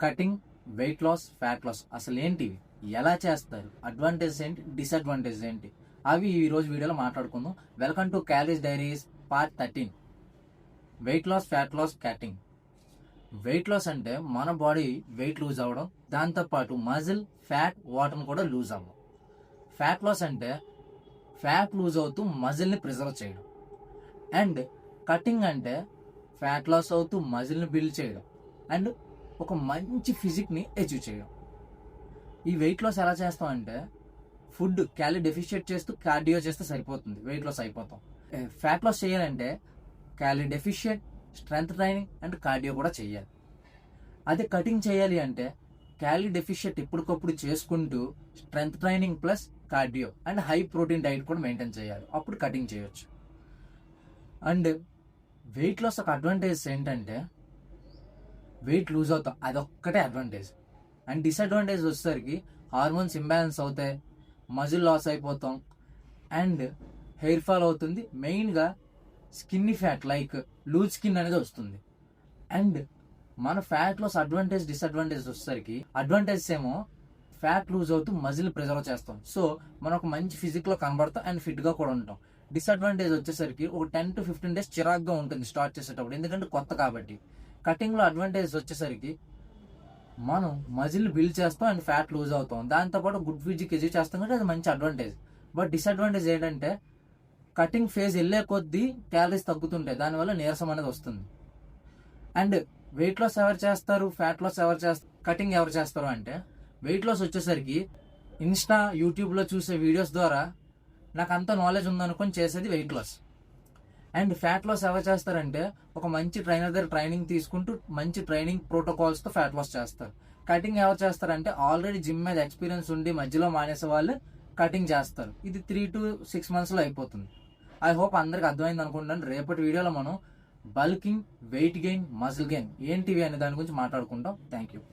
Cutting, weight loss, fat loss అసలు ఏంటివి, ఎలా చేస్తారు, అడ్వాంటేజ్ ఏంటి, డిసడ్వాంటేజ్ ఏంటి, అవి ఈ రోజు వీడియోలో మాట్లాడుకుందాం. Welcome to calories diaries part 13. Weight loss, fat loss, cutting. Weight loss అంటే మన బాడీ వెయిట్ లూజ్ అవ్వడం, దాంతోపాటు మజిల్, ఫ్యాట్, వాటర్ని కూడా లూజ్ అవ్వడం. ఫ్యాట్ లాస్ అంటే ఫ్యాట్ లూజ్ అవుతూ మజిల్ని ప్రిజర్వ్ చేయడం. అండ్ కటింగ్ అంటే ఫ్యాట్ లాస్ అవుతూ మజిల్ని బిల్డ్ చేయడం అండ్ ఒక మంచి ఫిజిక్ని అచీవ్ చేయడం. ఈ వెయిట్ లాస్ ఎలా చేస్తామంటే ఫుడ్ క్యాలరీ డెఫిషియేట్ చేస్తూ కార్డియో చేస్తే సరిపోతుంది, వెయిట్ లాస్ అయిపోతాం. ఫ్యాట్ లాస్ చేయాలంటే calorie deficit, strength training and cardio కూడా చేయాలి. అదే కటింగ్ చేయాలి అంటే క్యాలరీ డెఫిషియేట్ ఎప్పటికప్పుడు చేసుకుంటూ strength training plus cardio and high protein diet కూడా మెయింటైన్ చేయాలి, అప్పుడు కటింగ్ చేయొచ్చు. అండ్ వెయిట్ లాస్ ఒక అడ్వాంటేజ్ ఏంటంటే వెయిట్ లూజ్ అవుతాం, అదొక్కటే అడ్వాంటేజ్. అండ్ డిసడ్వాంటేజ్ వచ్చేసరికి హార్మోన్స్ ఇంబ్యాలెన్స్ అవుతాయి, మజిల్ లాస్ అయిపోతాం అండ్ హెయిర్ ఫాల్ అవుతుంది. మెయిన్గా స్కిన్ని ఫ్యాట్ లైక్ లూజ్ స్కిన్ అనేది వస్తుంది. అండ్ మన ఫ్యాట్ లాస్ అడ్వాంటేజ్, డిసడ్వాంటేజ్ వచ్చేసరికి అడ్వాంటేజ్ ఏమో ఫ్యాట్ లూజ్ అవుతూ మజిల్ ప్రిజర్వ్ చేస్తాం, సో మనం ఒక మంచి ఫిజిక్లో కనబడతాం అండ్ ఫిట్గా కూడా ఉంటాం. డిసడ్వాంటేజ్ వచ్చేసరికి ఒక 10 to 15 days చిరాగ్గా ఉంటుంది స్టార్ట్ చేసేటప్పుడు, ఎందుకంటే కొత్త కాబట్టి. కటింగ్లో అడ్వాంటేజ్ వచ్చేసరికి మనం మజిల్ బిల్డ్ చేస్తాం అండ్ ఫ్యాట్ లూజ్ అవుతాం, దాంతోపాటు గుడ్ ఫిజిక్ అచీవ్ చేస్తాం కాబట్టి అది మంచి అడ్వాంటేజ్. బట్ డిసడ్వాంటేజ్ ఏంటంటే కటింగ్ ఫేజ్ వెళ్ళే కొద్దీ క్యాలరీస్ తగ్గుతుంటాయి, దానివల్ల నీరసం అనేది వస్తుంది. అండ్ వెయిట్ లాస్ ఎవరు చేస్తారు, ఫ్యాట్ లాస్ ఎవరు చేస్తారు, కటింగ్ ఎవరు చేస్తారు అంటే వెయిట్ లాస్ వచ్చేసరికి ఇన్స్టా, యూట్యూబ్లో చూసే వీడియోస్ ద్వారా నాకు అంత నాలెడ్జ్ ఉందనుకొని చేసేది weight loss. And fat loss ఎవరు చేస్తారంటే ఒక మంచి ట్రైనర్ దగ్గర ట్రైనింగ్ తీసుకుంటూ మంచి ట్రైనింగ్ ప్రోటోకాల్స్తో ఫ్యాట్ లాస్ చేస్తారు. కటింగ్ ఎవరు చేస్తారంటే ఆల్రెడీ జిమ్ మీద ఎక్స్పీరియన్స్ ఉండి మధ్యలో మానేసే వాళ్ళు కటింగ్ చేస్తారు. ఇది 3 to 6 months అయిపోతుంది. ఐ హోప్ అందరికి అర్థమైంది అనుకుంటాను. రేపటి వీడియోలో మనం bulking, weight gain, muscle gain ఏంటివి అనే దాని గురించి మాట్లాడుకుంటాం. Thank you.